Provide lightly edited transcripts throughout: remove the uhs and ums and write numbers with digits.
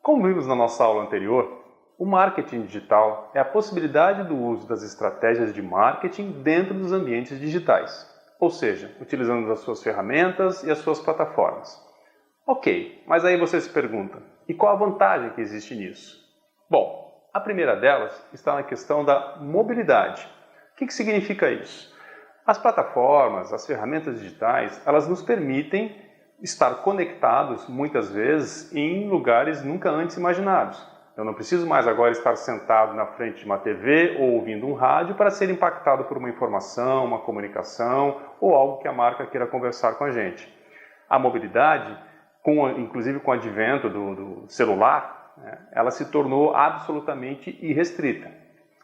Como vimos na nossa aula anterior, o marketing digital é a possibilidade do uso das estratégias de marketing dentro dos ambientes digitais, ou seja, utilizando as suas ferramentas e as suas plataformas. Ok, mas aí você se pergunta, e qual a vantagem que existe nisso? Bom, a primeira delas está na questão da mobilidade. O que significa isso? As plataformas, as ferramentas digitais, elas nos permitem estar conectados, muitas vezes, em lugares nunca antes imaginados. Eu não preciso mais agora estar sentado na frente de uma TV ou ouvindo um rádio para ser impactado por uma informação, uma comunicação ou algo que a marca queira conversar com a gente. A mobilidade, inclusive com o advento do celular, ela se tornou absolutamente irrestrita.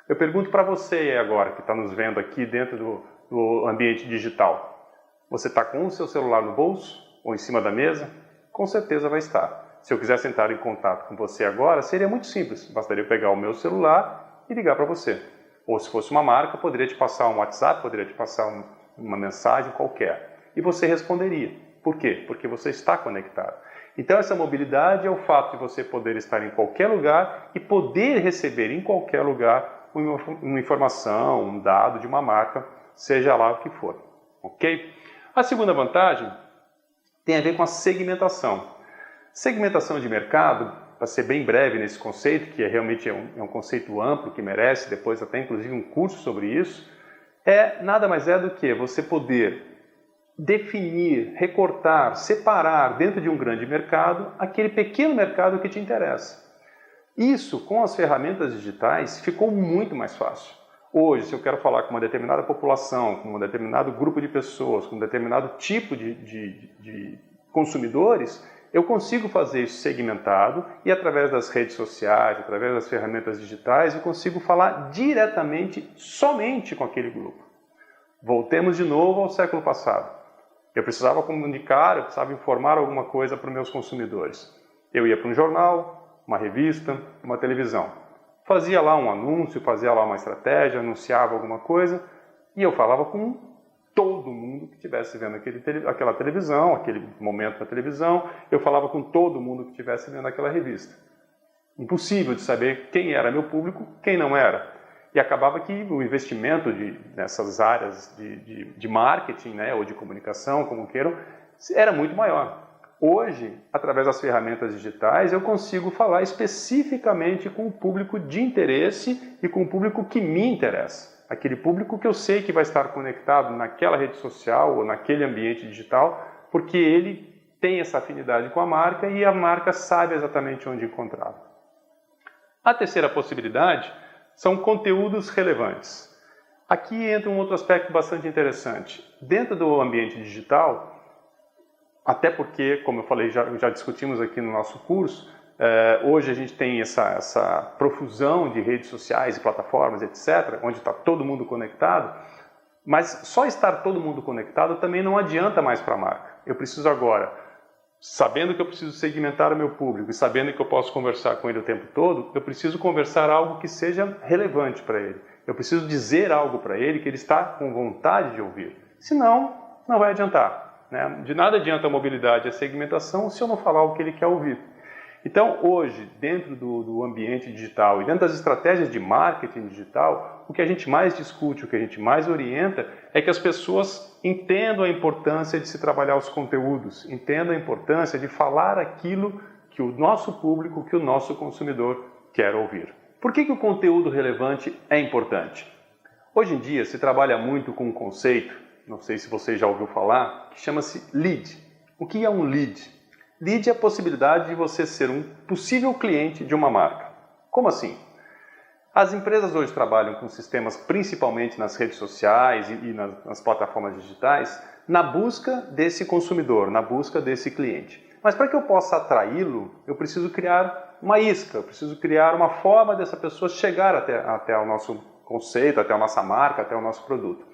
Eu pergunto para você agora, que está nos vendo aqui dentro do ambiente digital, você está com o seu celular no bolso ou em cima da mesa? Com certeza vai estar. Se eu quisesse entrar em contato com você agora, seria muito simples. Bastaria eu pegar o meu celular e ligar para você. Ou se fosse uma marca, poderia te passar um WhatsApp, poderia te passar uma mensagem qualquer. E você responderia. Por quê? Porque você está conectado. Então essa mobilidade é o fato de você poder estar em qualquer lugar e poder receber em qualquer lugar uma informação, um dado de uma marca, seja lá o que for. Ok? A segunda vantagem tem a ver com a segmentação. Segmentação de mercado, para ser bem breve nesse conceito, que realmente é um conceito amplo, que merece depois até inclusive um curso sobre isso, nada mais é do que você poder definir, recortar, separar dentro de um grande mercado aquele pequeno mercado que te interessa. Isso, com as ferramentas digitais, ficou muito mais fácil. Hoje, se eu quero falar com uma determinada população, com um determinado grupo de pessoas, com um determinado tipo de consumidores, eu consigo fazer isso segmentado e através das redes sociais, através das ferramentas digitais, eu consigo falar diretamente, somente com aquele grupo. Voltemos de novo ao século passado. Eu precisava comunicar, eu precisava informar alguma coisa para os meus consumidores. Eu ia para um jornal, uma revista, uma televisão. Fazia lá um anúncio, fazia lá uma estratégia, anunciava alguma coisa e eu falava com todo mundo que estivesse vendo aquela televisão, aquele momento da televisão, eu falava com todo mundo que estivesse vendo aquela revista. Impossível de saber quem era meu público, quem não era. E acabava que o investimento nessas áreas de marketing, ou de comunicação, como queiram, era muito maior. Hoje, através das ferramentas digitais, eu consigo falar especificamente com o público de interesse e com o público que me interessa. Aquele público que eu sei que vai estar conectado naquela rede social ou naquele ambiente digital, porque ele tem essa afinidade com a marca e a marca sabe exatamente onde encontrá-lo. A terceira possibilidade são conteúdos relevantes. Aqui entra um outro aspecto bastante interessante. Dentro do ambiente digital, até porque, como eu falei, já discutimos aqui no nosso curso, hoje a gente tem essa profusão de redes sociais e plataformas, etc., onde está todo mundo conectado, mas só estar todo mundo conectado também não adianta mais para a marca. Eu preciso agora, sabendo que eu preciso segmentar o meu público e sabendo que eu posso conversar com ele o tempo todo, eu preciso conversar algo que seja relevante para ele. Eu preciso dizer algo para ele que ele está com vontade de ouvir. Senão, não vai adiantar. De nada adianta a mobilidade e a segmentação se eu não falar o que ele quer ouvir. Então, hoje, dentro do ambiente digital e dentro das estratégias de marketing digital, o que a gente mais discute, o que a gente mais orienta é que as pessoas entendam a importância de se trabalhar os conteúdos, entendam a importância de falar aquilo que o nosso público, que o nosso consumidor quer ouvir. Por que o conteúdo relevante é importante? Hoje em dia se trabalha muito com um conceito, não sei se você já ouviu falar, que chama-se lead. O que é um lead? Lead é a possibilidade de você ser um possível cliente de uma marca. Como assim? As empresas hoje trabalham com sistemas principalmente nas redes sociais e nas plataformas digitais na busca desse consumidor, na busca desse cliente. Mas para que eu possa atraí-lo, eu preciso criar uma isca, eu preciso criar uma forma dessa pessoa chegar até o nosso conceito, até a nossa marca, até o nosso produto.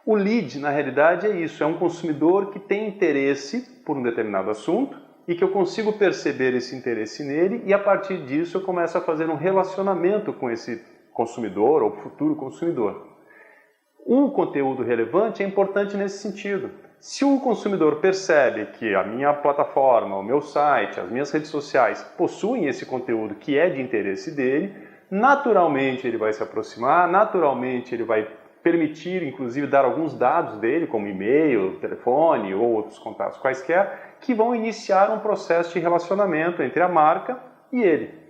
O lead, na realidade, é isso, é um consumidor que tem interesse por um determinado assunto e que eu consigo perceber esse interesse nele e a partir disso eu começo a fazer um relacionamento com esse consumidor ou futuro consumidor. Um conteúdo relevante é importante nesse sentido, Se o consumidor percebe que a minha plataforma, o meu site, as minhas redes sociais possuem esse conteúdo que é de interesse dele, naturalmente ele vai se aproximar, naturalmente ele vai permitir, inclusive, dar alguns dados dele, como e-mail, telefone ou outros contatos quaisquer, que vão iniciar um processo de relacionamento entre a marca e ele.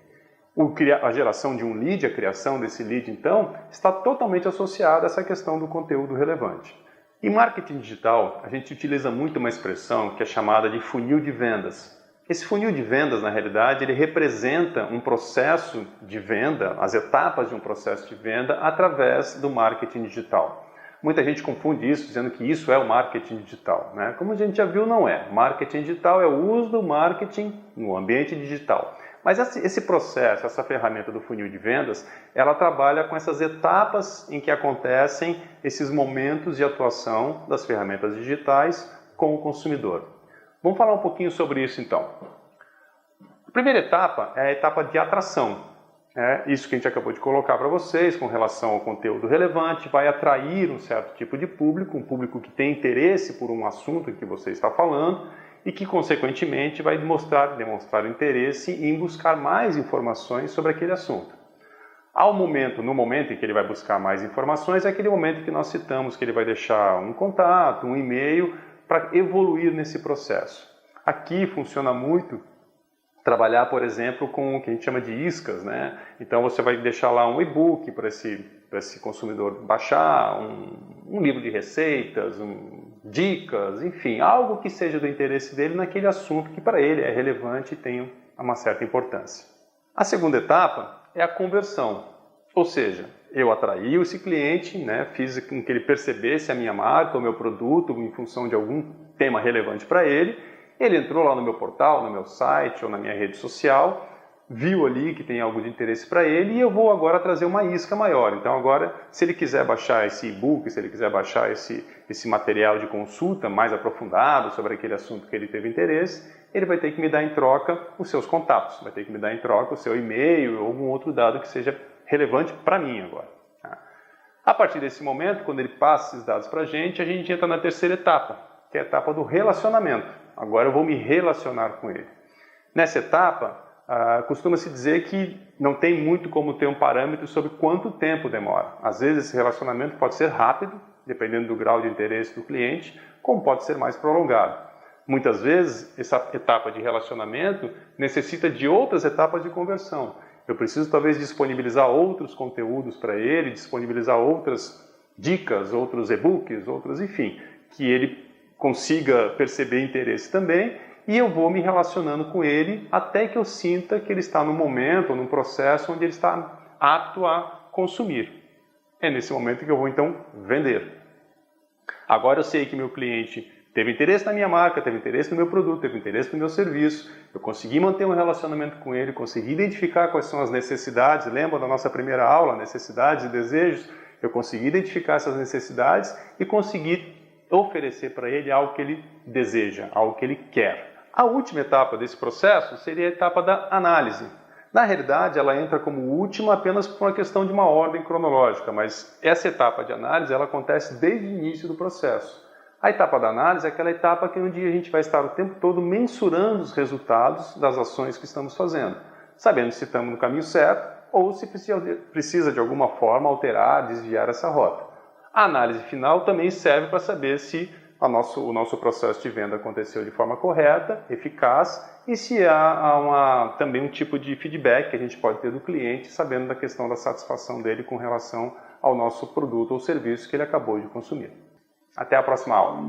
A geração de um lead, a criação desse lead, então, está totalmente associada a essa questão do conteúdo relevante. Em marketing digital, a gente utiliza muito uma expressão que é chamada de funil de vendas. Esse funil de vendas, na realidade, ele representa um processo de venda, as etapas de um processo de venda através do marketing digital. Muita gente confunde isso, dizendo que isso é o marketing digital, né? Como a gente já viu, não é. Marketing digital é o uso do marketing no ambiente digital. Mas esse processo, essa ferramenta do funil de vendas, ela trabalha com essas etapas em que acontecem esses momentos de atuação das ferramentas digitais com o consumidor. Vamos falar um pouquinho sobre isso então. A primeira etapa é a etapa de atração. Isso que a gente acabou de colocar para vocês com relação ao conteúdo relevante, vai atrair um certo tipo de público, um público que tem interesse por um assunto que você está falando, e que, consequentemente, vai demonstrar interesse em buscar mais informações sobre aquele assunto. No momento em que ele vai buscar mais informações, é aquele momento que nós citamos que ele vai deixar um contato, um e-mail, para evoluir nesse processo. Aqui funciona muito trabalhar, por exemplo, com o que a gente chama de iscas, né? Então você vai deixar lá um e-book para esse consumidor baixar, um livro de receitas, dicas, enfim, algo que seja do interesse dele naquele assunto que para ele é relevante e tem uma certa importância. A segunda etapa é a conversão, ou seja, eu atraí esse cliente, né, fiz com que ele percebesse a minha marca, o meu produto, em função de algum tema relevante para ele. Ele entrou lá no meu portal, no meu site ou na minha rede social, viu ali que tem algo de interesse para ele e eu vou agora trazer uma isca maior. Então agora, se ele quiser baixar esse e-book, se ele quiser baixar esse material de consulta mais aprofundado sobre aquele assunto que ele teve interesse, ele vai ter que me dar em troca os seus contatos, vai ter que me dar em troca o seu e-mail ou algum outro dado que seja relevante para mim agora. A partir desse momento, quando ele passa esses dados para a gente entra na terceira etapa, que é a etapa do relacionamento. Agora eu vou me relacionar com ele. Nessa etapa, costuma-se dizer que não tem muito como ter um parâmetro sobre quanto tempo demora. Às vezes esse relacionamento pode ser rápido, dependendo do grau de interesse do cliente, como pode ser mais prolongado. Muitas vezes essa etapa de relacionamento necessita de outras etapas de conversão. Eu preciso talvez disponibilizar outros conteúdos para ele, disponibilizar outras dicas, outros e-books, enfim, que ele consiga perceber interesse também, e eu vou me relacionando com ele até que eu sinta que ele está num momento, ou num processo onde ele está apto a consumir. É nesse momento que eu vou então vender. Agora eu sei que meu cliente teve interesse na minha marca, teve interesse no meu produto, teve interesse no meu serviço, eu consegui manter um relacionamento com ele, consegui identificar quais são as necessidades, lembra da nossa primeira aula, necessidades e desejos? Eu consegui identificar essas necessidades e consegui oferecer para ele algo que ele deseja, algo que ele quer. A última etapa desse processo seria a etapa da análise. Na realidade, ela entra como última apenas por uma questão de uma ordem cronológica, mas essa etapa de análise ela acontece desde o início do processo. A etapa da análise é aquela etapa que onde a gente vai estar o tempo todo mensurando os resultados das ações que estamos fazendo, sabendo se estamos no caminho certo ou se precisa de alguma forma alterar, desviar essa rota. A análise final também serve para saber se o nosso processo de venda aconteceu de forma correta, eficaz, e se há também um tipo de feedback que a gente pode ter do cliente, sabendo da questão da satisfação dele com relação ao nosso produto ou serviço que ele acabou de consumir. Até a próxima aula.